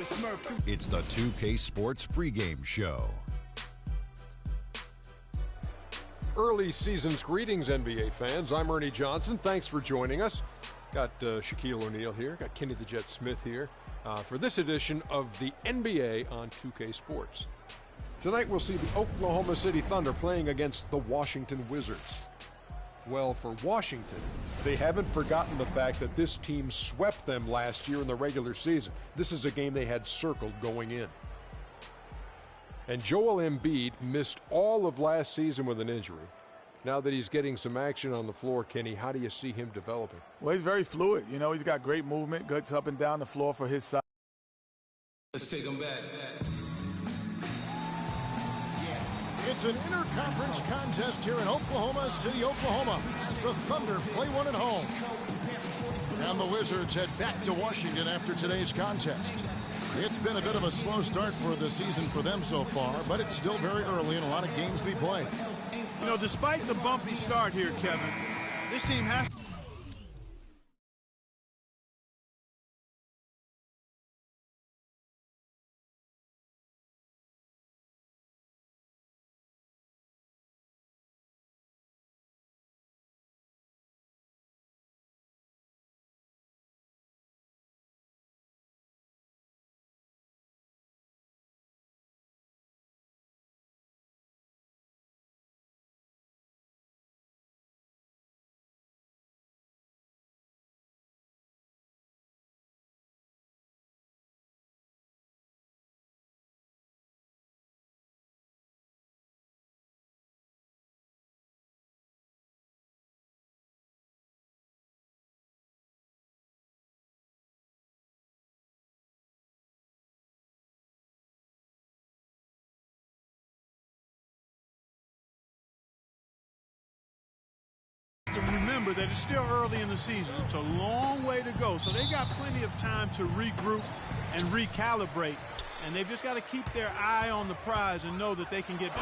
It's the 2K Sports pregame show. Early season's greetings, NBA fans. I'm Ernie Johnson. Thanks for joining us. Got Shaquille O'Neal here. Got Kenny the Jet Smith here for this edition of the NBA on 2K Sports. Tonight we'll see the Oklahoma City Thunder playing against the Washington Wizards. Well, for Washington, they haven't forgotten the fact that this team swept them last year in the regular season. This is a game they had circled going in. And Joel Embiid missed all of last season with an injury. Now that he's getting some action on the floor, Kenny, how do you see him developing? Well, he's very fluid. You know, he's got great movement, good up and down the floor for his size. Let's take him back. It's an interconference contest here in Oklahoma City, Oklahoma. The Thunder play one at home. And the Wizards head back to Washington after today's contest. It's been a bit of a slow start for the season for them so far, but it's still very early and a lot of games to be played. You know, despite the bumpy start here, Kevin, this team has to... To remember that it's still early in the season. It's a long way to go, so they got plenty of time to regroup and recalibrate, and they've just got to keep their eye on the prize and know that they can get...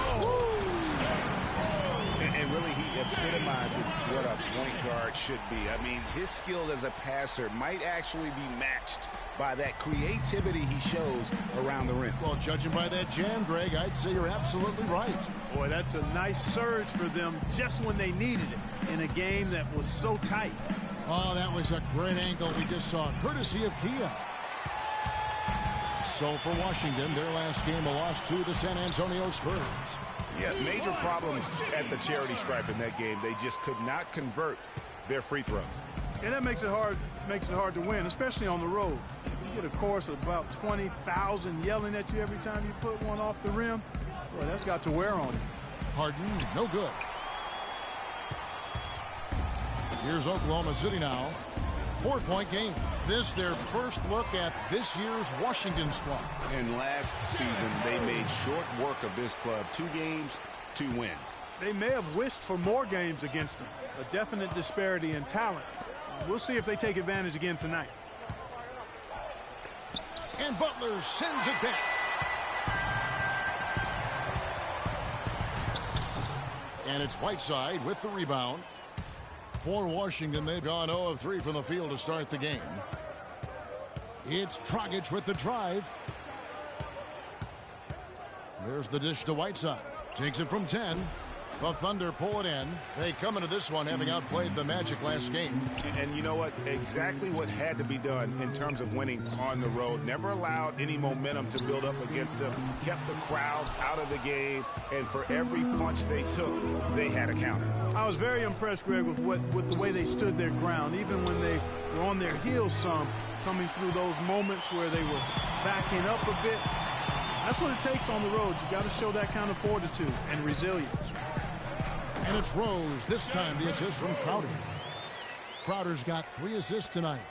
And really, he epitomizes what a point guard should be. I mean, his skill as a passer might actually be matched by that creativity he shows around the rim. Well, judging by that jam, Greg, I'd say you're absolutely right. Boy, that's a nice surge for them just when they needed it in a game that was so tight. Oh, that was a great angle we just saw, courtesy of Kia. So for Washington, their last game a loss to the San Antonio Spurs. Yeah, major problems at the charity stripe in that game. They just could not convert their free throws. And that makes it hard to win, especially on the road. You get a chorus of about 20,000 yelling at you every time you put one off the rim. Boy, that's got to wear on you. Harden, no good. Here's Oklahoma City now. 4-point game. This their first look at this year's Washington squad. And last season, they made short work of this club. 2 games, 2 wins. They may have wished for more games against them. A definite disparity in talent. We'll see if they take advantage again tonight. And Butler sends it back. And it's Whiteside with the rebound. For Washington, they've gone 0 of 3 from the field to start the game. It's Dragic with the drive. There's the dish to Whiteside. Takes it from 10. The Thunder pull it in. They come into this one having outplayed the Magic last game. And you know what? Exactly what had to be done in terms of winning on the road. Never allowed any momentum to build up against them. Kept the crowd out of the game. And for every punch they took, they had a counter. I was very impressed, Greg, with the way they stood their ground, even when they were on their heels some, coming through those moments where they were backing up a bit. That's what it takes on the road. You got to show that kind of fortitude and resilience. And it's Rose. This time the assist from Crowder. Crowder's got 3 assists tonight.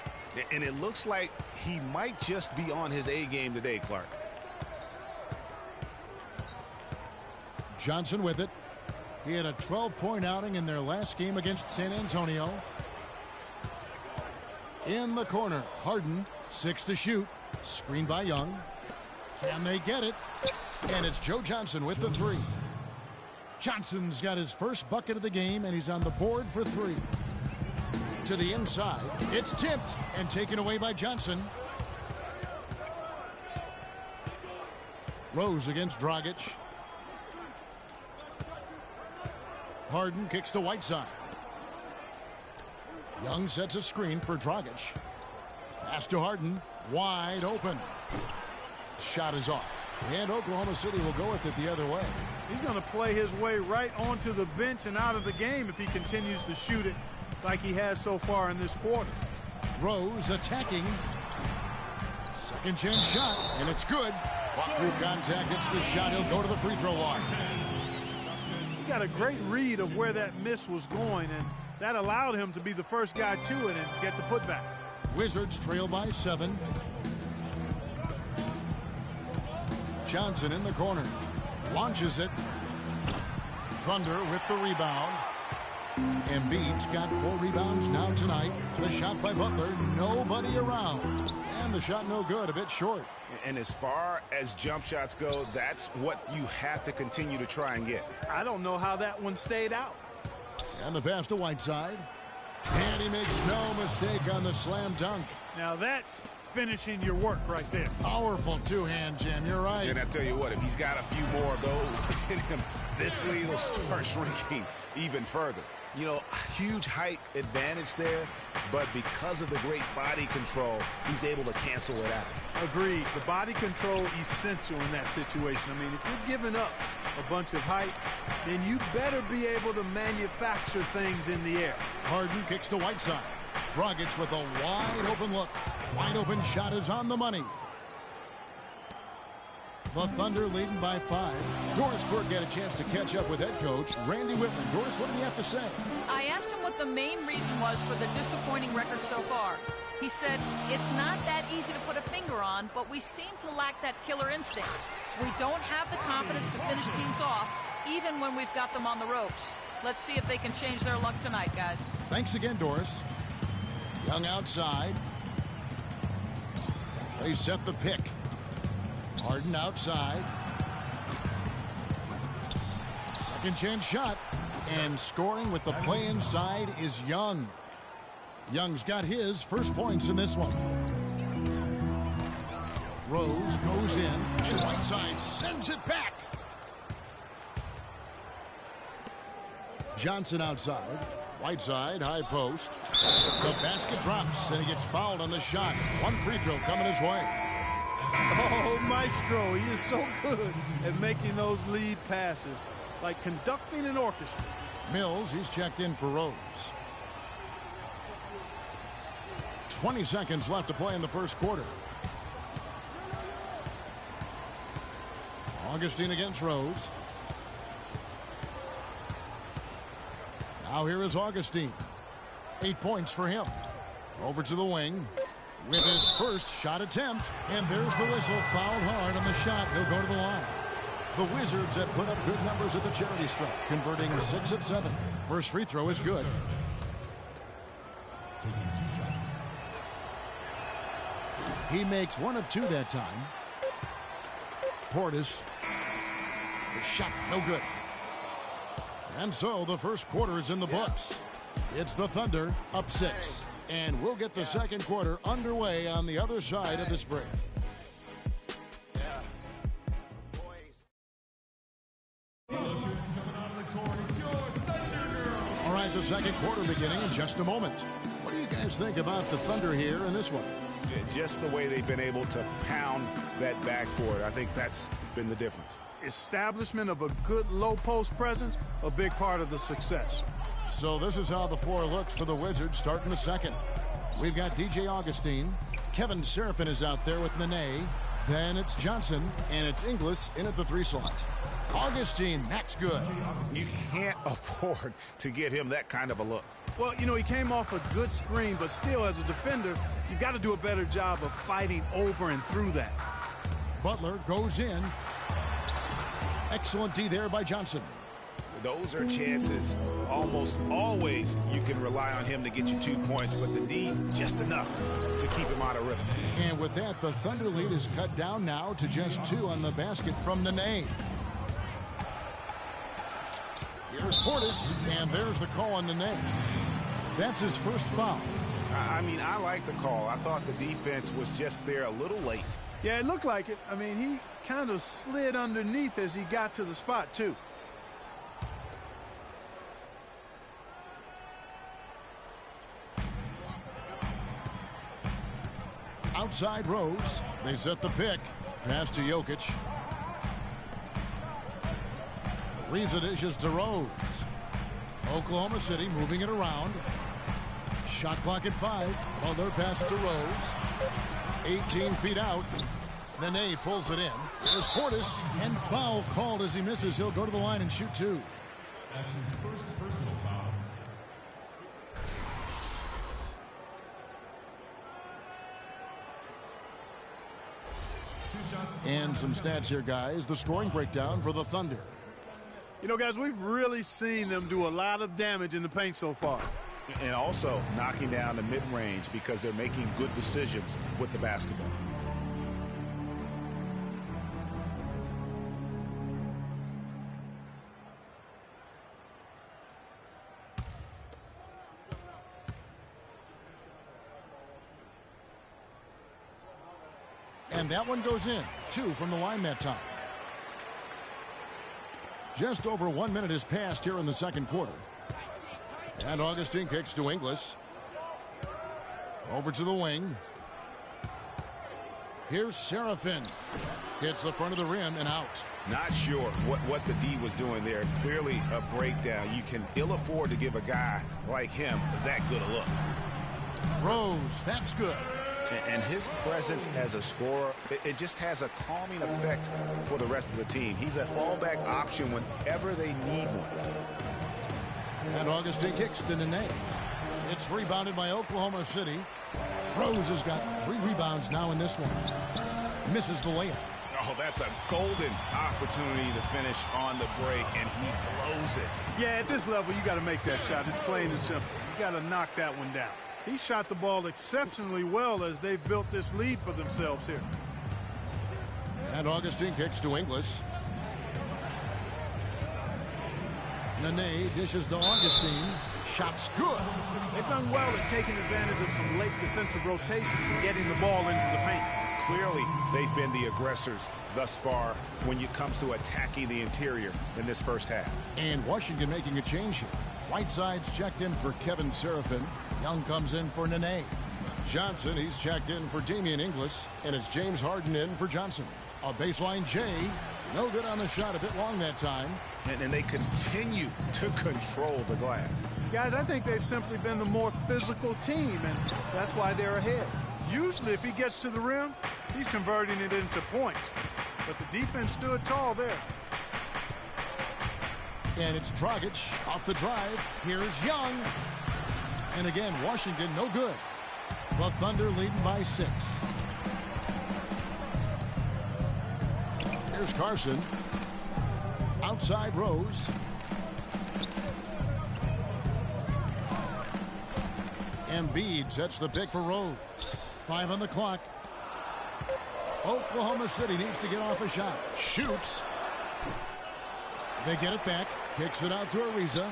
And it looks like he might just be on his A game today, Clark. Johnson with it. He had a 12-point outing in their last game against San Antonio. In the corner, Harden, 6 to shoot. Screened by Young. Can they get it? And it's Joe Johnson with the 3. Johnson's got his first bucket of the game, and he's on the board for 3. To the inside. It's tipped and taken away by Johnson. Rose against Dragic. Harden kicks to Whiteside. Young sets a screen for Dragic. Pass to Harden. Wide open. Shot is off. And Oklahoma City will go with it the other way. He's going to play his way right onto the bench and out of the game if he continues to shoot it like he has so far in this quarter. Rose attacking. Second chance shot, and it's good. Fought through contact, gets the shot. He'll go to the free throw line. He got a great read of where that miss was going, and that allowed him to be the first guy to it and get the putback. Wizards trail by 7. Johnson in the corner. Launches it. Thunder with the rebound. Embiid's got 4 rebounds now tonight. The shot by Butler, nobody around. And the shot no good, a bit short. And as far as jump shots go, that's what you have to continue to try and get. I don't know how that one stayed out. And the pass to Whiteside. And he makes no mistake on the slam dunk. Now that's finishing your work right there. Powerful two-hand jam, you're right. And I tell you what, if he's got a few more of those in him, this lead will start shrinking even further. You know, huge height advantage there, but because of the great body control, he's able to cancel it out. Agreed. The body control essential in that situation. I mean, if you're giving up a bunch of height, then you better be able to manufacture things in the air. Harden kicks to Whiteside. Dragic with a wide open look. Wide open shot is on the money. The Thunder leading by 5. Doris Burke had a chance to catch up with head coach Randy Whitman. Doris, what did he have to say? I asked him what the main reason was for the disappointing record so far. He said, it's not that easy to put a finger on, but we seem to lack that killer instinct. We don't have the confidence to finish teams off, even when we've got them on the ropes. Let's see if they can change their luck tonight, guys. Thanks again, Doris. Young outside. They set the pick. Harden outside. Second chance shot. And scoring with the play inside is Young. Young's got his first points in this one. Rose goes in. And Whiteside sends it back. Johnson outside. Whiteside, high post. The basket drops, and he gets fouled on the shot. One free throw coming his way. Oh, Maestro, he is so good at making those lead passes, like conducting an orchestra. Mills, he's checked in for Rose. 20 seconds left to play in the first quarter. Augustine against Rose. Now here is Augustine. 8 points for him. Over to the wing with his first shot attempt. And there's the whistle. Fouled hard on the shot. He'll go to the line. The Wizards have put up good numbers at the charity stripe, converting 6 of 7. First free throw is good. He makes 1 of 2 that time. Portis. The shot no good. And so the first quarter is in the books. It's the Thunder up 6. And we'll get the second quarter underway on the other side of this break. All right, the second quarter beginning in just a moment. What do you guys think about the Thunder here in this one? Just the way they've been able to pound that backcourt, I think that's been the difference. Establishment of a good low post presence, a big part of the success. So this is how the floor looks for the Wizards starting the second. We've got DJ Augustine. Kevin Seraphin is out there with Nene. Then it's Johnson, and it's Inglis in at the 3 slot. Augustine, that's good. You can't afford to get him that kind of a look. Well, you know, he came off a good screen, but still, as a defender, you've got to do a better job of fighting over and through that. Butler goes in. Excellent D there by Johnson. Those are chances. Almost always you can rely on him to get you 2 points, but the D, just enough to keep him out of rhythm. And with that, the Thunder lead is cut down now to just 2 on the basket from Nene. Here's Portis, and there's the call on Nene. That's his first foul. I mean, I like the call. I thought the defense was just there a little late. Yeah, it looked like it. I mean, he kind of slid underneath as he got to the spot, too. Outside Rose. They set the pick. Pass to Jokic. Riza dishes to Rose. Oklahoma City moving it around. Shot clock at 5. Other pass to Rose. 18 feet out. Nene pulls it in. There's Portis. And foul called as he misses. He'll go to the line and shoot 2. That's his first personal foul. And some stats here, guys. The scoring breakdown for the Thunder. You know, guys, we've really seen them do a lot of damage in the paint so far. And also knocking down the mid-range because they're making good decisions with the basketball. And that one goes in. 2 from the line that time. Just over 1 minute has passed here in the second quarter. And Augustine kicks to Ingles. Over to the wing. Here's Serafin. Hits the front of the rim and out. Not sure what the D was doing there. Clearly a breakdown. You can ill afford to give a guy like him that good a look. Rose, that's good. And his presence as a scorer, it just has a calming effect for the rest of the team. He's a fallback option whenever they need one. And Augustine kicks to Nene. It's rebounded by Oklahoma City. Rose has got 3 rebounds now in this one. Misses the layup. Oh, that's a golden opportunity to finish on the break, and he blows it. Yeah, at this level, you got to make that shot. It's plain and simple. You got to knock that one down. He shot the ball exceptionally well as they've built this lead for themselves here. And Augustine kicks to Ingles. Nene dishes to Augustine. Shot's good. They've done well at taking advantage of some late defensive rotations and getting the ball into the paint. Clearly, they've been the aggressors thus far when it comes to attacking the interior in this first half. And Washington making a change here. Whiteside's checked in for Kevin Serafin. Young comes in for Nene. Johnson, he's checked in for Damian Ingles. And it's James Harden in for Johnson. A baseline J. No good on the shot. A bit long that time. And they continue to control the glass. Guys, I think they've simply been the more physical team, and that's why they're ahead. Usually, if he gets to the rim, he's converting it into points. But the defense stood tall there. And it's Dragic off the drive. Here's Young. And again, Washington no good. The Thunder leading by 6. Here's Carson. Outside Rose. Embiid sets the pick for Rose. 5 on the clock. Oklahoma City needs to get off a shot. Shoots. They get it back. Kicks it out to Ariza.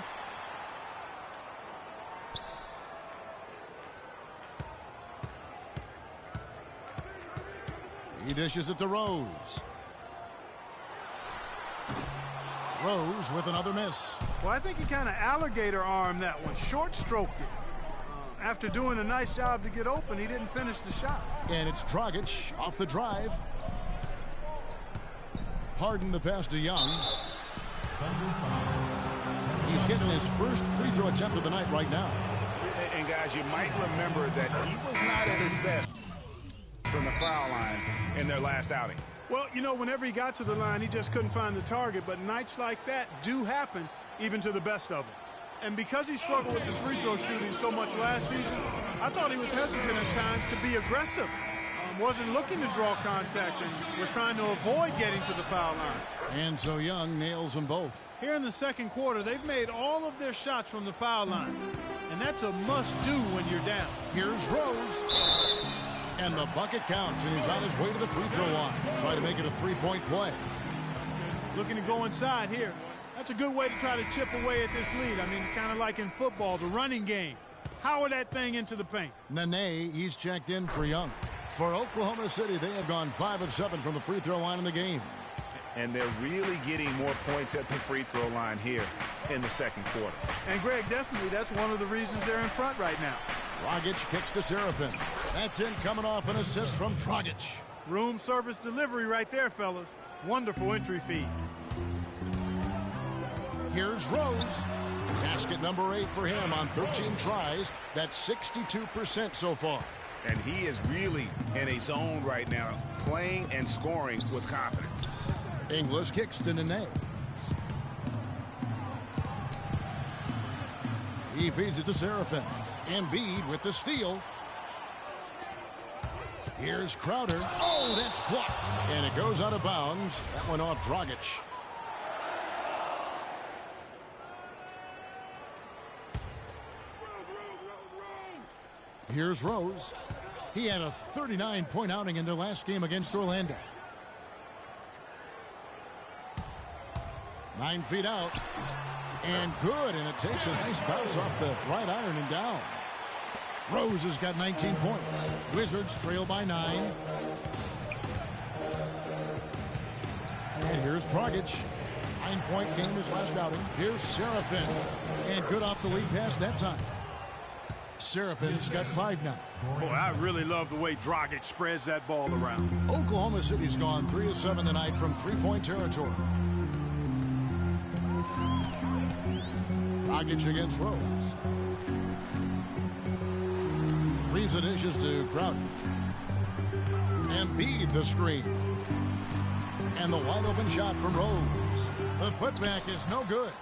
He dishes it to Rose. Rose with another miss. Well, I think he kind of alligator armed that one. Short stroked it. After doing a nice job to get open, he didn't finish the shot. And it's Dragic off the drive. Harden the pass to Young. He's getting his first free throw attempt of the night right now. And guys, you might remember that he was not at his best from the foul line in their last outing. Well, you know, whenever he got to the line, he just couldn't find the target. But nights like that do happen even to the best of them. And because he struggled with his free throw shooting so much last season, I thought he was hesitant at times to be aggressive. Wasn't looking to draw contact and was trying to avoid getting to the foul line. And so Young nails them both. Here in the second quarter, they've made all of their shots from the foul line. And that's a must-do when you're down. Here's Rose. And the bucket counts, and he's on his way to the free throw line. Try to make it a three-point play. Looking to go inside here. That's a good way to try to chip away at this lead. I mean, it's kind of like in football, the running game. Power that thing into the paint. Nene, he's checked in for Young. For Oklahoma City, they have gone 5 of 7 from the free throw line in the game. And they're really getting more points at the free throw line here in the second quarter. And, Greg, definitely that's one of the reasons they're in front right now. Dragic kicks to Serafin. That's in, coming off an assist from Dragic. Room service delivery right there, fellas. Wonderful entry feed. Here's Rose. Basket number 8 for him on 13 tries. That's 62% so far. And he is really in a zone right now, playing and scoring with confidence. Inglis kicks to Nene. He feeds it to Serafin. Embiid with the steal. Here's Crowder. Oh, that's blocked. And it goes out of bounds. That went off Dragic. Here's Rose. He had a 39-point outing in their last game against Orlando. 9 feet out. And good, and it takes a nice bounce off the right iron and down. Rose has got 19 points. Wizards trail by 9. And here's Dragic. 9-point game his last outing. Here's Serafin. And good off the lead pass that time. Serafin's got 5 now. Boy, I really love the way Dragic spreads that ball around. Oklahoma City's gone 3 of 7 tonight from 3-point territory. Dragic against Rose. Reeves the dishes to Crowder. Embiid the screen. And the wide open shot from Rose. The putback is no good.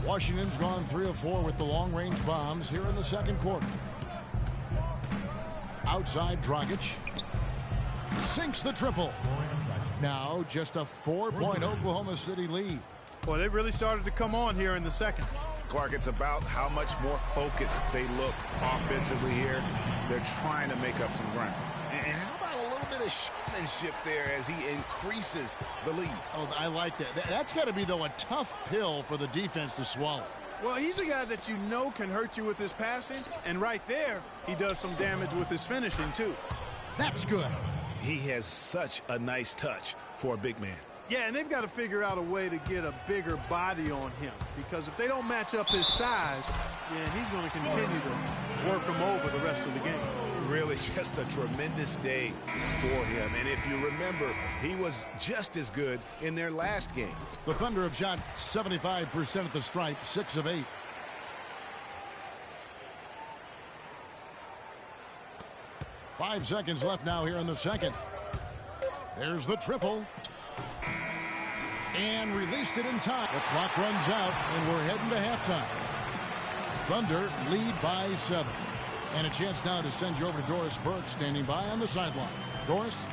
Washington's gone 3 of 4 with the long-range bombs here in the second quarter. Outside Dragic. Sinks the triple. Now just a 4-point Oklahoma City lead. Boy, they really started to come on here in the second. Clark, it's about how much more focused they look offensively here. They're trying to make up some ground. And how about a little bit of showmanship there as he increases the lead? Oh, I like that. That's got to be, though, a tough pill for the defense to swallow. Well, he's a guy that you know can hurt you with his passing, and right there, he does some damage with his finishing, too. That's good. He has such a nice touch for a big man. Yeah, and they've got to figure out a way to get a bigger body on him, because if they don't match up his size, yeah, he's going to continue to work him over the rest of the game. Really just a tremendous day for him. And if you remember, he was just as good in their last game. The Thunder have shot 75% at the stripe, 6 of 8. Five seconds left now here in the second. There's the triple. And released it in time. The clock runs out, and we're heading to halftime. Thunder lead by 7. And a chance now to send you over to Doris Burke, standing by on the sideline. Doris?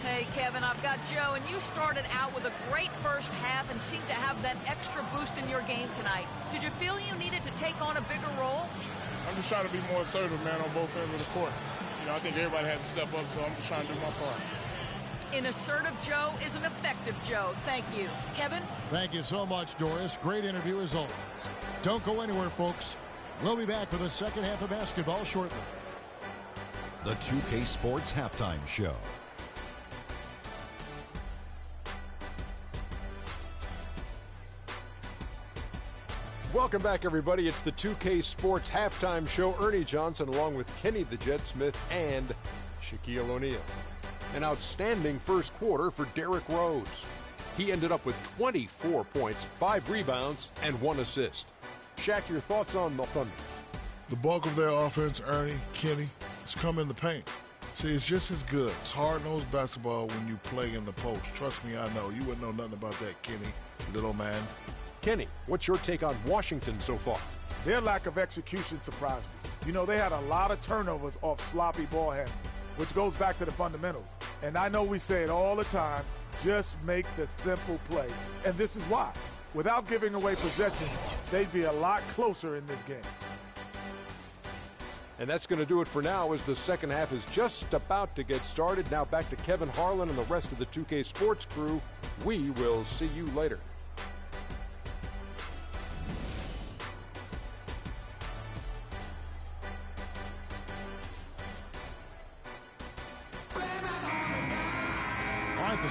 Hey, Kevin, I've got Joe, and you started out with a great first half and seemed to have that extra boost in your game tonight. Did you feel you needed to take on a bigger role? I'm just trying to be more assertive, man, on both ends of the court. You know, I think everybody has to step up, so I'm just trying to do my part. An assertive Joe is an effective Joe. Thank you. Kevin? Thank you so much, Doris. Great interview as always. Don't go anywhere, folks. We'll be back with the second half of basketball shortly. The 2K Sports Halftime Show. Welcome back, everybody. It's the 2K Sports Halftime Show. Ernie Johnson along with Kenny the Jet Smith and Shaquille O'Neal. An outstanding first quarter for Derrick Rose. He ended up with 24 points, 5 rebounds, and 1 assist. Shaq, your thoughts on the Thunder? The bulk of their offense, Ernie, Kenny, has come in the paint. See, it's just as good. It's hard-nosed basketball when you play in the post. Trust me, I know. You wouldn't know nothing about that, Kenny, little man. Kenny, what's your take on Washington so far? Their lack of execution surprised me. You know, they had a lot of turnovers off sloppy ball handling, which goes back to the fundamentals. And I know we say it all the time, just make the simple play. And this is why. Without giving away possessions, they'd be a lot closer in this game. And that's going to do it for now as the second half is just about to get started. Now back to Kevin Harlan and the rest of the 2K Sports crew. We will see you later.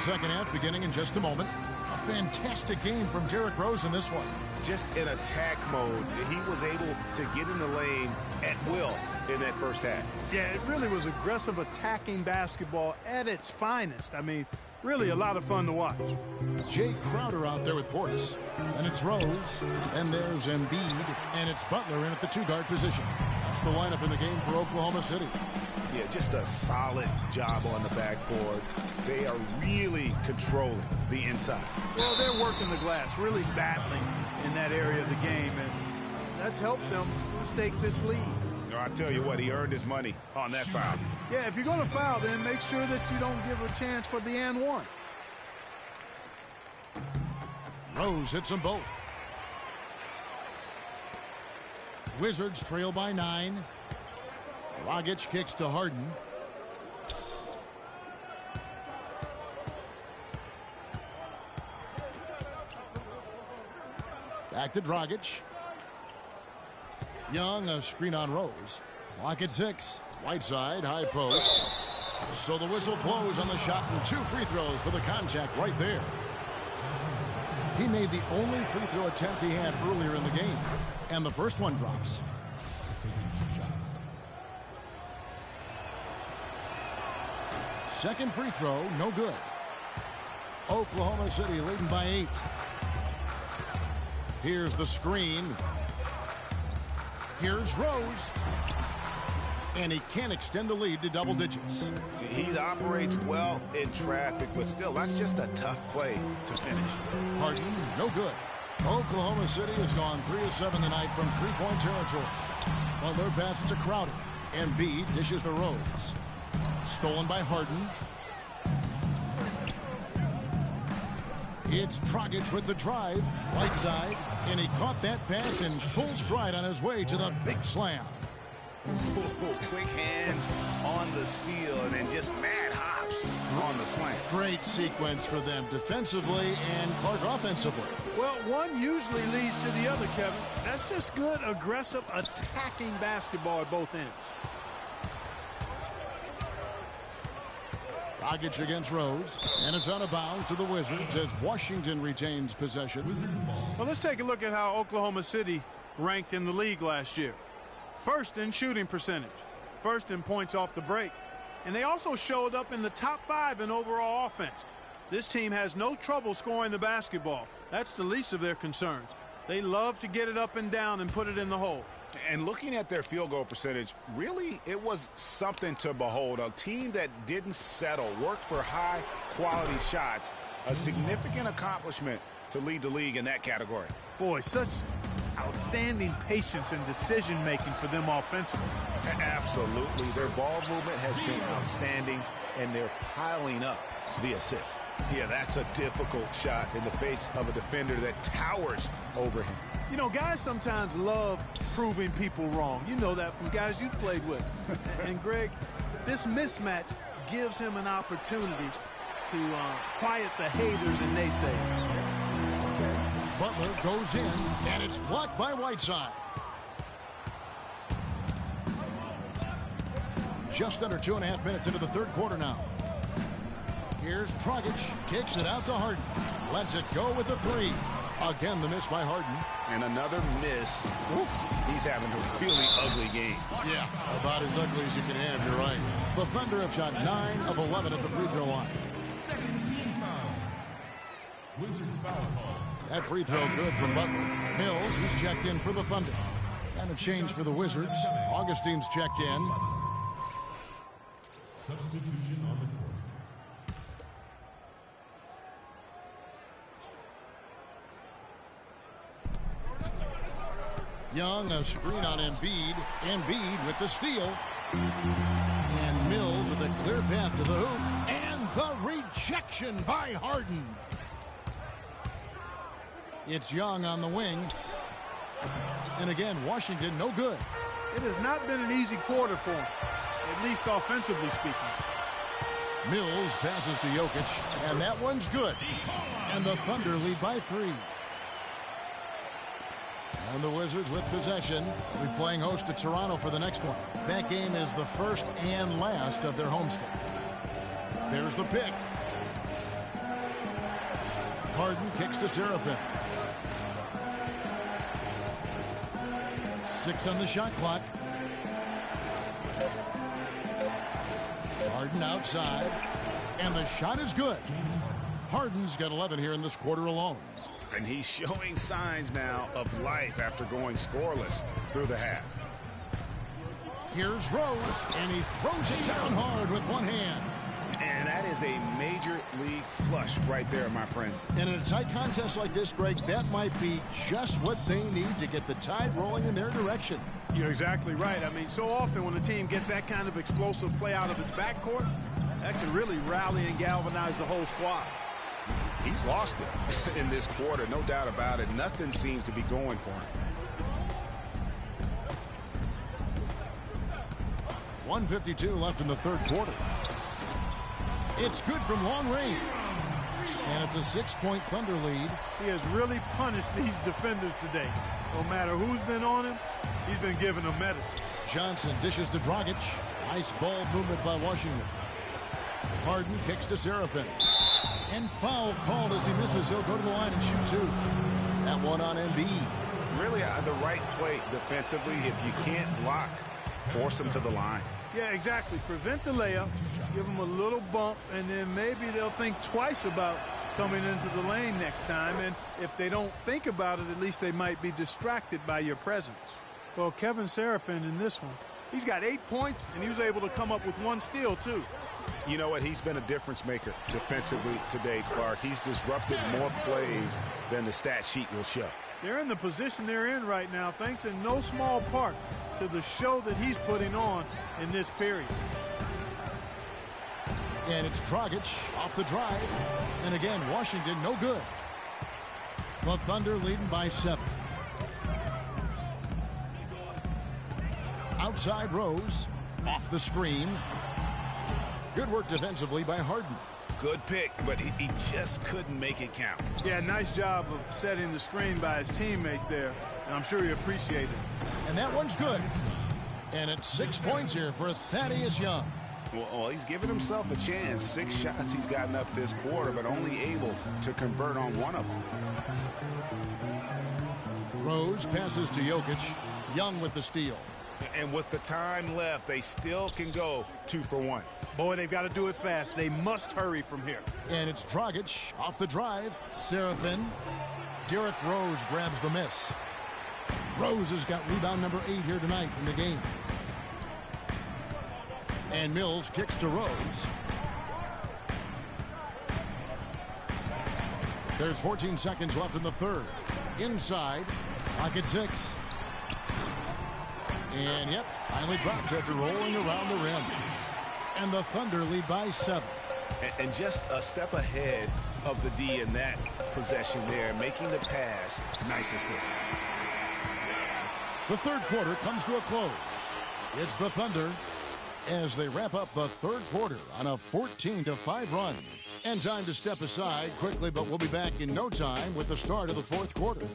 second half beginning in just a moment. A fantastic game from Derrick Rose in this one. Just in attack mode, he was able to get in the lane at will in that first half. Yeah, it really was aggressive attacking basketball at its finest. I mean, really a lot of fun to watch. Jay Crowder out there with Portis. And it's Rose. And there's Embiid. And it's Butler in at the two-guard position. That's the lineup in the game for Oklahoma City. Yeah, just a solid job on the backboard. They are really controlling the inside. Well, they're working the glass, really battling in that area of the game, and that's helped them stake this lead. I tell you what, he earned his money on that foul. Yeah, if you're going to foul, then make sure that you don't give a chance for the and one. Rose hits them both. Wizards trail by 9. Dragic kicks to Harden. Back to Dragic. Young, a screen on Rose. Clock at 6. Whiteside, high post. So the whistle blows on the shot and 2 free throws for the contact right there. He made the only free throw attempt he had earlier in the game. And the first one drops. Second free throw, no good. Oklahoma City leading by 8. Here's the screen. Here's Rose. And he can't extend the lead to double digits. He operates well in traffic, but still, that's just a tough play to finish. Harden, no good. Oklahoma City has gone 3 of 7 tonight from three-point territory. Well, their pass to Crowder. Embiid dishes to Rose. Stolen by Harden. It's Dragic with the drive. Right side. And he caught that pass in full stride on his way to the big slam. Quick hands on the steal and then just mad hops on the slam. Great sequence for them defensively and Clark offensively. Well, one usually leads to the other, Kevin. That's just good, aggressive, attacking basketball at both ends. Dragic against Rose, and it's out of bounds to the Wizards as Washington retains possession. Well, let's take a look at how Oklahoma City ranked in the league last year. First in shooting percentage, first in points off the break, and they also showed up in the top 5 in overall offense. This team has no trouble scoring the basketball. That's the least of their concerns. They love to get it up and down and put it in the hole. And looking at their field goal percentage, really, it was something to behold. A team that didn't settle, worked for high-quality shots, a significant accomplishment to lead the league in that category. Boy, such outstanding patience and decision-making for them offensively. Absolutely. Their ball movement has been outstanding, and they're piling up the assists. Yeah, that's a difficult shot in the face of a defender that towers over him. You know, guys sometimes love proving people wrong. You know that from guys you've played with. And, Greg, this mismatch gives him an opportunity to quiet the haters and naysayers. Butler goes in, and it's blocked by Whiteside. Just under 2.5 minutes into the third quarter now. Here's Dragic, kicks it out to Harden. Lets it go with the 3. Again, the miss by Harden. And another miss. Oof. He's having a really ugly game. Yeah, about as ugly as you can have, you're right. The Thunder have shot 9 of 11 at the free throw line. Second team foul. Wizards foul call. That free throw good from Butler. Mills, he's checked in for the Thunder. And a change for the Wizards. Augustine's checked in. Substitution on the court. Young, a screen on Embiid. Embiid with the steal. And Mills with a clear path to the hoop. And the rejection by Harden. It's Young on the wing. And again, Washington, no good. It has not been an easy quarter for him, at least offensively speaking. Mills passes to Jokic, and that one's good. And the Thunder lead by 3. And the Wizards with possession. They'll be playing host to Toronto for the next one. That game is the first and last of their homestand. There's the pick. Harden kicks to Serafin. 6 on the shot clock. Harden outside, and the shot is good. Harden's got 11 here in this quarter alone. And he's showing signs now of life after going scoreless through the half. Here's Rose, and he throws it down hard with one hand. And that is a major league flush right there, my friends. And in a tight contest like this, Greg, that might be just what they need to get the tide rolling in their direction. You're exactly right. I mean, so often when a team gets that kind of explosive play out of its backcourt, that can really rally and galvanize the whole squad. He's lost it in this quarter, no doubt about it. Nothing seems to be going for him. 1:52 left in the third quarter. It's good from long range. And it's a 6-point Thunder lead. He has really punished these defenders today. No matter who's been on him, he's been giving them medicine. Johnson dishes to Dragic. Nice ball movement by Washington. Harden kicks to Serafin. And foul called as he misses. He'll go to the line and shoot 2. That one on Embiid. Really the right play defensively. If you can't block, force him to the line. Yeah, exactly. Prevent the layup, give them a little bump, and then maybe they'll think twice about coming into the lane next time. And if they don't think about it, at least they might be distracted by your presence. Well, Kevin Serafin in this one, he's got 8 points, and he was able to come up with 1 steal, too. You know what? He's been a difference maker defensively today, Clark. He's disrupted more plays than the stat sheet will show. They're in the position they're in right now, thanks in no small part to the show that he's putting on in this period. And it's Dragic off the drive. And again, Washington no good. The Thunder leading by 7. Outside Rose. Off the screen. Good work defensively by Harden. Good pick, but he just couldn't make it count. Yeah, nice job of setting the screen by his teammate there. And I'm sure he appreciated it. And that one's good. And it's 6 points here for Thaddeus Young. Well, he's given himself a chance. 6 shots he's gotten up this quarter, but only able to convert on 1 of them. Rose passes to Jokic. Young with the steal. And with the time left, they still can go 2 for 1. Boy, they've got to do it fast. They must hurry from here. And it's Dragic off the drive. Serafin. Derrick Rose grabs the miss. Rose has got rebound number 8 here tonight in the game. And Mills kicks to Rose. There's 14 seconds left in the third. Inside. Clock at 6. And yep, finally drops after rolling around the rim. And the Thunder lead by 7. And just a step ahead of the D in that possession there, making the pass. Nice assist. The third quarter comes to a close. It's the Thunder as they wrap up the third quarter on a 14-5 run. And time to step aside quickly, but we'll be back in no time with the start of the fourth quarter.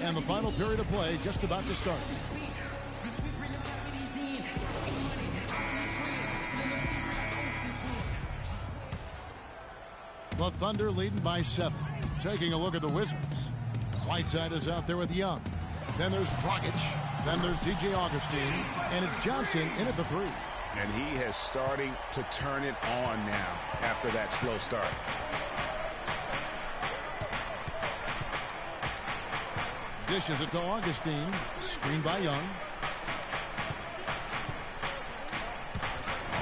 And the final period of play just about to start. The Thunder leading by 7. Taking a look at the Wizards. Whiteside is out there with Young. Then there's Dragic. Then there's DJ Augustine. And it's Johnson in at the 3. And he has starting to turn it on now after that slow start. Dishes it to Augustine. Screened by Young.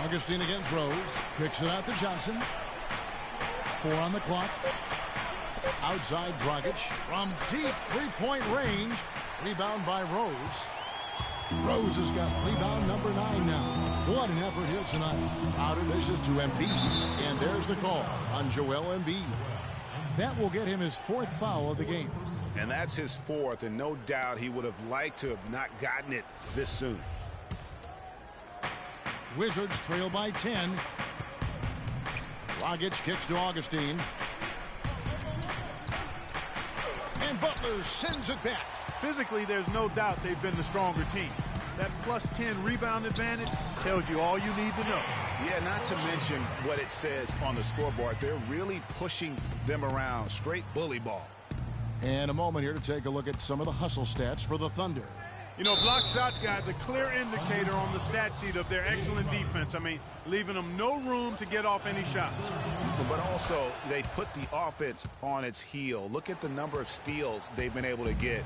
Augustine against Rose. Kicks it out to Johnson. 4 on the clock. Outside Dragic. From deep three-point range. Rebound by Rose. Rose has got rebound number 9 now. What an effort here tonight. Out of dishes to Embiid. And there's the call on Joel Embiid. That will get him his 4th foul of the game. And that's his 4th, and no doubt he would have liked to have not gotten it this soon. Wizards trail by 10. Dragic kicks to Augustine. And Butler sends it back. Physically, there's no doubt they've been the stronger team. That plus 10 rebound advantage tells you all you need to know. Yeah, not to mention what it says on the scoreboard. They're really pushing them around. Straight bully ball. And a moment here to take a look at some of the hustle stats for the Thunder. You know, block shots, guys, a clear indicator on the stat sheet of their excellent defense. I mean, leaving them no room to get off any shots. But also, they put the offense on its heel. Look at the number of steals they've been able to get.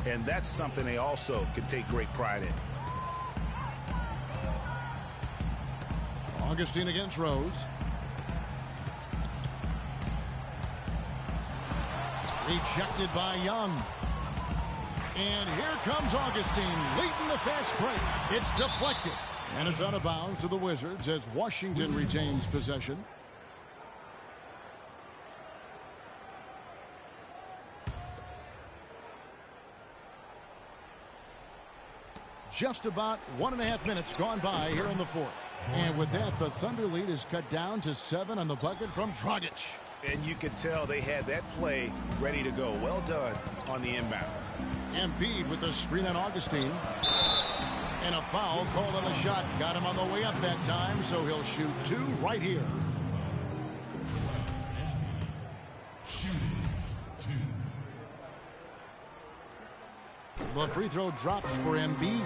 And that's something they also can take great pride in. Augustine against Rose. Rejected by Young. And here comes Augustine leading the fast break. It's deflected. And it's out of bounds to the Wizards as Washington retains possession. Just about 1.5 minutes gone by here in the fourth. And with that, the Thunder lead is cut down to 7 on the bucket from Dragic. And you could tell they had that play ready to go. Well done on the inbound. Embiid with the screen on Augustine. And a foul called on the shot. Got him on the way up that time, so he'll shoot 2 right here. The free throw drops for Embiid.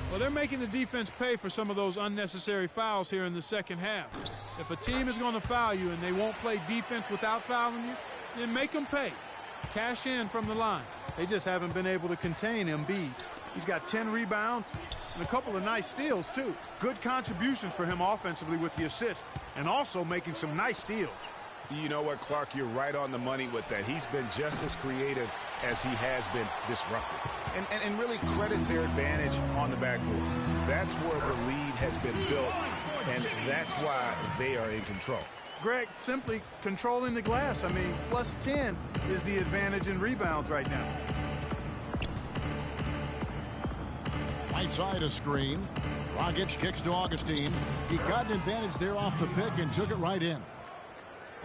Well, they're making the defense pay for some of those unnecessary fouls here in the second half. If a team is going to foul you and they won't play defense without fouling you, then make them pay. Cash in from the line. They just haven't been able to contain Embiid. He's got 10 rebounds and a couple of nice steals, too. Good contributions for him offensively with the assist and also making some nice steals. You know what, Clark? You're right on the money with that. He's been just as creative as he has been disruptive. And really credit their advantage on the backboard. That's where the lead has been built, and that's why they are in control. Greg, simply controlling the glass. I mean, plus 10 is the advantage in rebounds right now. Right side a screen. Dragic kicks to Augustine. He got an advantage there off the pick and took it right in.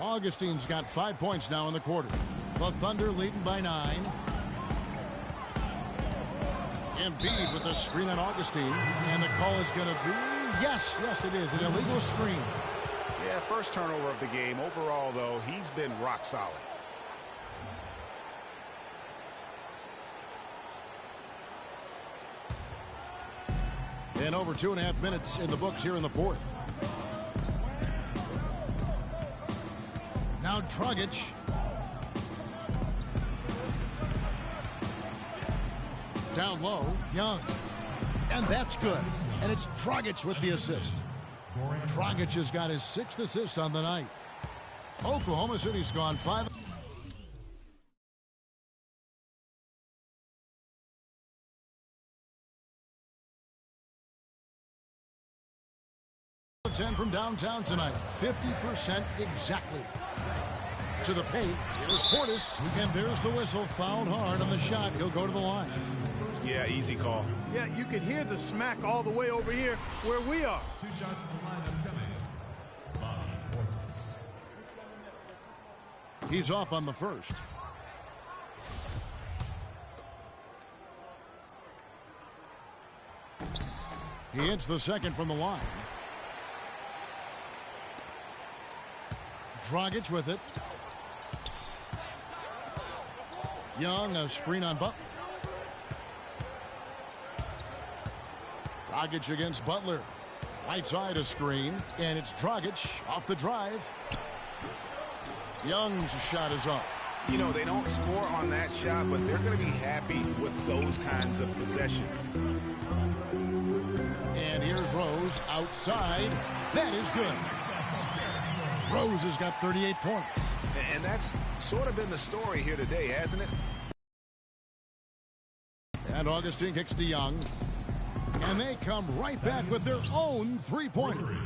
Augustine's got 5 points now in the quarter. The Thunder leading by 9. Embiid with the screen on Augustine. And the call is going to be, yes, it is, an illegal screen. Yeah, first turnover of the game. Overall, though, he's been rock solid. And over 2.5 minutes in the books here in the fourth. Now Dragic. Down low, Young. And that's good. And it's Dragic with the assist. Dragic has got his 6th assist on the night. Oklahoma City's gone 5. Ten from downtown tonight. 50% exactly. To the paint. Here's Portis. And there's the whistle. Fouled hard on the shot. He'll go to the line. Yeah, easy call. Yeah, you could hear the smack all the way over here where we are. 2 shots from the line coming. Bobby Portis. He's off on the first. He hits the second from the line. Dragic with it. Young, a screen on Butler. Dragic against Butler. Right side a screen, and it's Dragic off the drive. Young's shot is off. You know, they don't score on that shot, but they're going to be happy with those kinds of possessions. And here's Rose outside. That is good. Rose has got 38 points. And that's sort of been the story here today, hasn't it? And Augustine kicks to Young. And they come right back with their own three-pointer.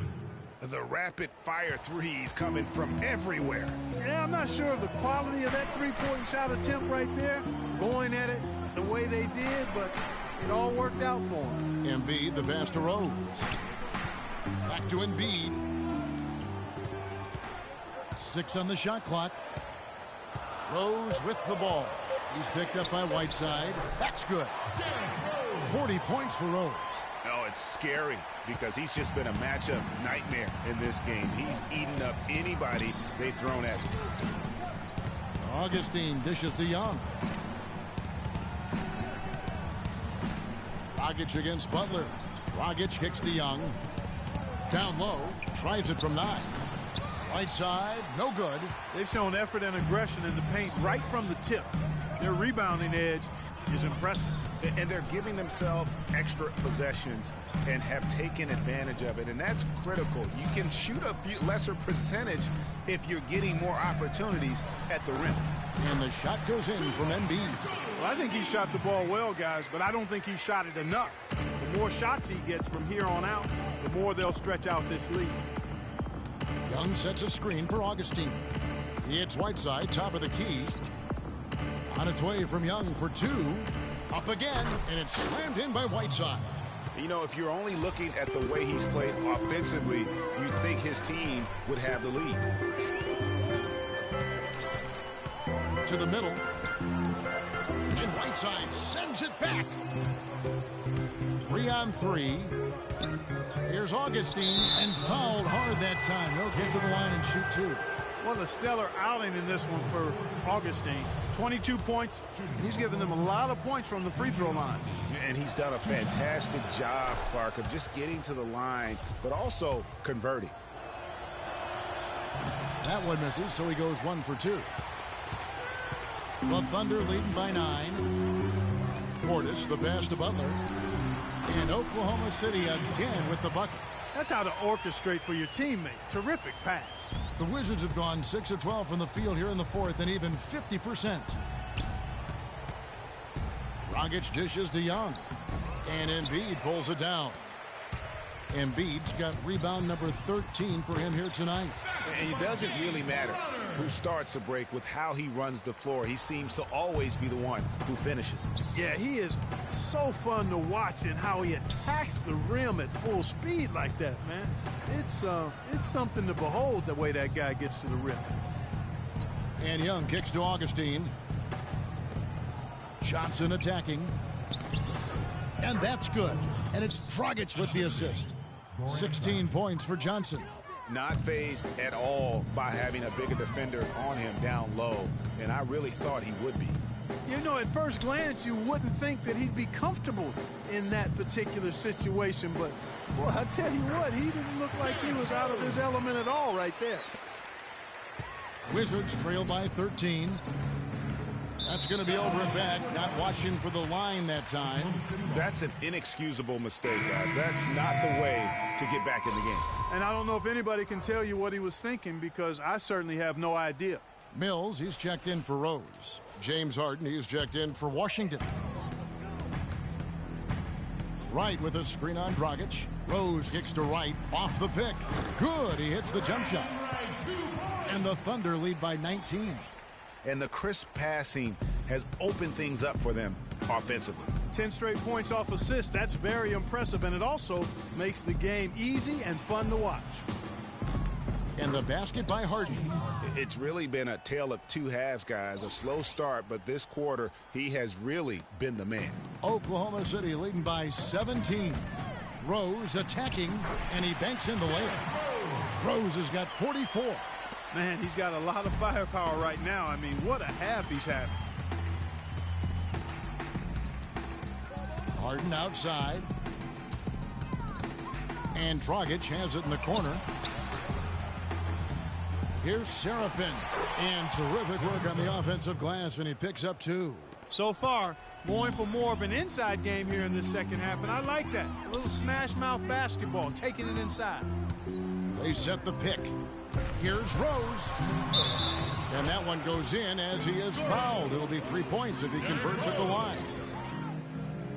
The rapid-fire threes coming from everywhere. Yeah, I'm not sure of the quality of that three-point shot attempt right there. Going at it the way they did, but it all worked out for them. Embiid, the pass to Rose. Back to Embiid. 6 on the shot clock. Rose with the ball. He's picked up by Whiteside. That's good. 40 points for Rose. Oh, it's scary because he's just been a matchup nightmare in this game. He's eaten up anybody they've thrown at him. Augustine dishes to Young. Dragic against Butler. Dragic kicks to Young. Down low. Tries it from 9. Right side. No good. They've shown effort and aggression in the paint right from the tip. Their rebounding edge is impressive. And they're giving themselves extra possessions and have taken advantage of it. And that's critical. You can shoot a few lesser percentage if you're getting more opportunities at the rim. And the shot goes in from Embiid. Well, I think he shot the ball well, guys, but I don't think he shot it enough. The more shots he gets from here on out, the more they'll stretch out this lead. Young sets a screen for Augustine. He hits Whiteside, top of the key. On its way from Young for 2. Up again, and it's slammed in by Whiteside. You know, if you're only looking at the way he's played offensively, you'd think his team would have the lead. To the middle. And Whiteside sends it back. 3 on 3. Here's Augustine, and fouled hard that time. He'll get to the line and shoot 2. What a stellar outing in this one for Augustine. 22 points. He's given them a lot of points from the free throw line. And he's done a fantastic job, Clark, of just getting to the line, but also converting. That one misses, so he goes 1 for 2. The Thunder leading by 9. Portis, the pass to Butler. And Oklahoma City again with the bucket. That's how to orchestrate for your teammate. Terrific pass. The Wizards have gone 6 of 12 from the field here in the 4th and even 50%. Dragic dishes to Young. And Embiid pulls it down. Embiid's got rebound number 13 for him here tonight. And it doesn't really matter who starts the break with how he runs the floor. He seems to always be the one who finishes. Yeah, he is so fun to watch in how he attacks the rim at full speed like that, man. It's something to behold the way that guy gets to the rim. And Young kicks to Augustine. Johnson attacking. And that's good. And it's Dragic with the assist. 16 points for Johnson. Not fazed at all by having a bigger defender on him down low. And I really thought he would be. You know, at first glance, you wouldn't think that he'd be comfortable in that particular situation. But, boy, I tell you what, he didn't look like he was out of his element at all right there. Wizards trail by 13. That's going to be over and back. Not watching for the line that time. That's an inexcusable mistake, guys. That's not the way to get back in the game. And I don't know if anybody can tell you what he was thinking, because I certainly have no idea. Mills, he's checked in for Rose. James Harden, he's checked in for Washington. Wright with a screen on Dragic. Rose kicks to Wright. Off the pick. Good. He hits the jump shot. And the Thunder lead by 19. And the crisp passing has opened things up for them offensively. 10 straight points off assists. That's very impressive, and it also makes the game easy and fun to watch. And the basket by Harden. It's really been a tale of two halves, guys. A slow start, but this quarter, he has really been the man. Oklahoma City leading by 17. Rose attacking, and he banks in the layup. Rose has got 44. Man, he's got a lot of firepower right now. I mean, what a half he's having. Harden outside. And Dragic has it in the corner. Here's Serafin. And terrific work on the offensive glass, and he picks up 2. So far, going for more of an inside game here in this second half, and I like that. A little smash mouth basketball, taking it inside. They set the pick. Here's Rose. And that one goes in as he is fouled. It'll be 3 points if he converts at the line.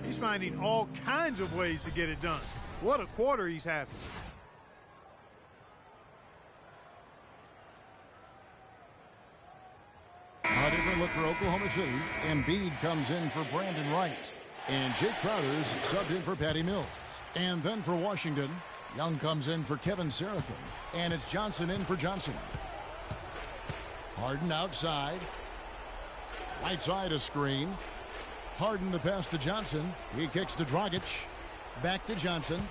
He's finding all kinds of ways to get it done. What a quarter he's having. A different look for Oklahoma City. Embiid comes in for Brandon Wright. And Jake Crowder's subbed in for Patty Mills. And then for Washington, Young comes in for Kevin Serafin. And it's Johnson in for Johnson. Harden outside. Right side a screen. Harden the pass to Johnson. He kicks to Dragic. Back to Johnson.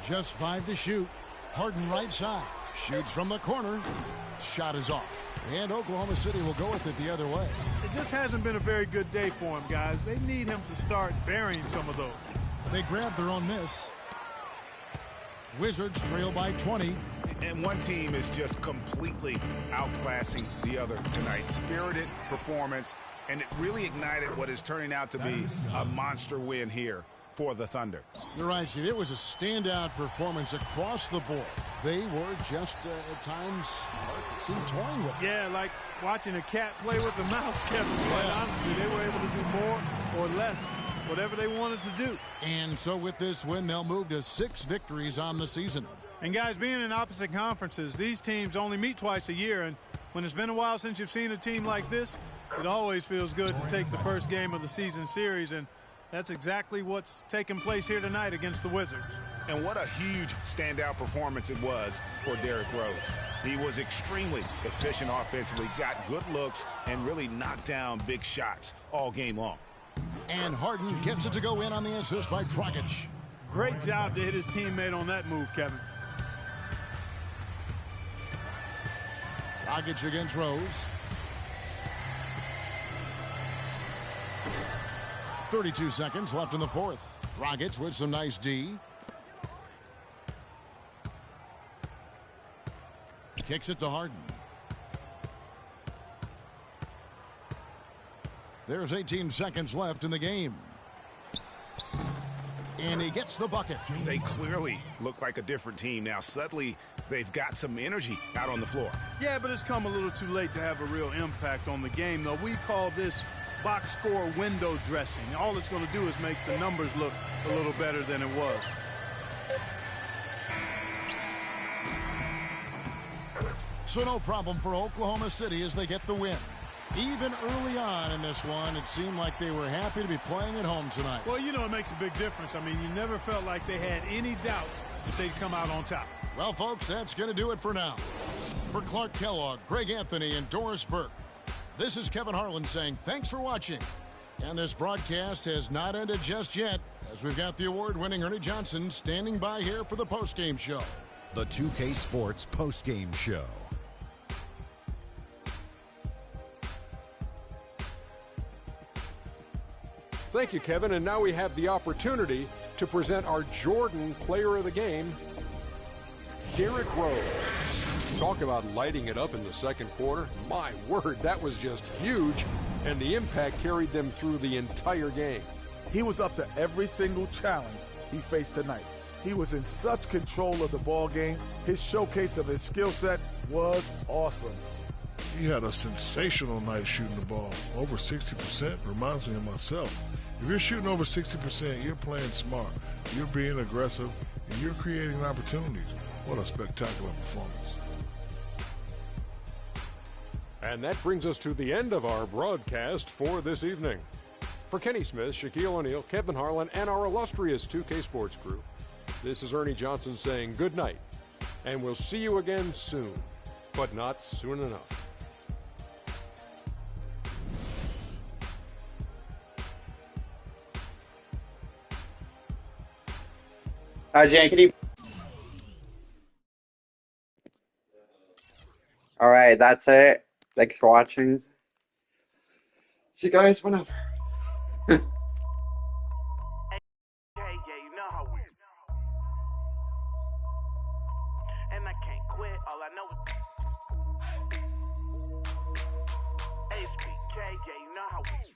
Just 5 to shoot. Harden right side. Shoots from the corner. Shot is off. And Oklahoma City will go with it the other way. It just hasn't been a very good day for him, guys. They need him to start burying some of those. They grab their own miss. Wizards trail by 20. And one team is just completely outclassing the other tonight. Spirited performance, and it really ignited what is turning out to be a monster win here for the Thunder. You're right, Steve. It was a standout performance across the board. They were just, at times, seemed toying with it. Yeah, like watching a cat play with a mouse, Kevin. Quite honestly, they were able to do more or less, whatever they wanted to do. And so with this win, they'll move to 6 victories on the season. And guys, being in opposite conferences, these teams only meet twice a year, and when it's been a while since you've seen a team like this, it always feels good to take the first game of the season series, and that's exactly what's taking place here tonight against the Wizards. And what a huge standout performance it was for Derrick Rose. He was extremely efficient offensively, got good looks, and really knocked down big shots all game long. And Harden gets it to go in on the assist by Dragic. Great job to hit his teammate on that move, Kevin. Dragic against Rose. 32 seconds left in the fourth. Dragic with some nice D. Kicks it to Harden. There's 18 seconds left in the game. And he gets the bucket. They clearly look like a different team now. Suddenly, they've got some energy out on the floor. Yeah, but it's come a little too late to have a real impact on the game, though. We call this box score window dressing. All it's going to do is make the numbers look a little better than it was. So no problem for Oklahoma City as they get the win. Even early on in this one, it seemed like they were happy to be playing at home tonight. Well, you know, it makes a big difference. I mean, you never felt like they had any doubts that they'd come out on top. Well, folks, that's going to do it for now. For Clark Kellogg, Greg Anthony, and Doris Burke, this is Kevin Harlan saying thanks for watching. And this broadcast has not ended just yet, as we've got the award-winning Ernie Johnson standing by here for the postgame show. The 2K Sports postgame show. Thank you, Kevin. And now we have the opportunity to present our Jordan Player of the Game, Derrick Rose. Talk about lighting it up in the second quarter. My word, that was just huge, and the impact carried them through the entire game. He was up to every single challenge he faced tonight. He was in such control of the ball game. His showcase of his skill set was awesome. He had a sensational night shooting the ball. Over 60% reminds me of myself. If you're shooting over 60%, you're playing smart. You're being aggressive, and you're creating opportunities. What a spectacular performance. And that brings us to the end of our broadcast for this evening. For Kenny Smith, Shaquille O'Neal, Kevin Harlan, and our illustrious 2K Sports crew, this is Ernie Johnson saying good night, and we'll see you again soon, but not soon enough. Jan, can you? All right, that's it. Thanks for watching. See you guys whenever. Yeah, you know how we. And I can't quit. All I know is HBK. Yeah, you know how we.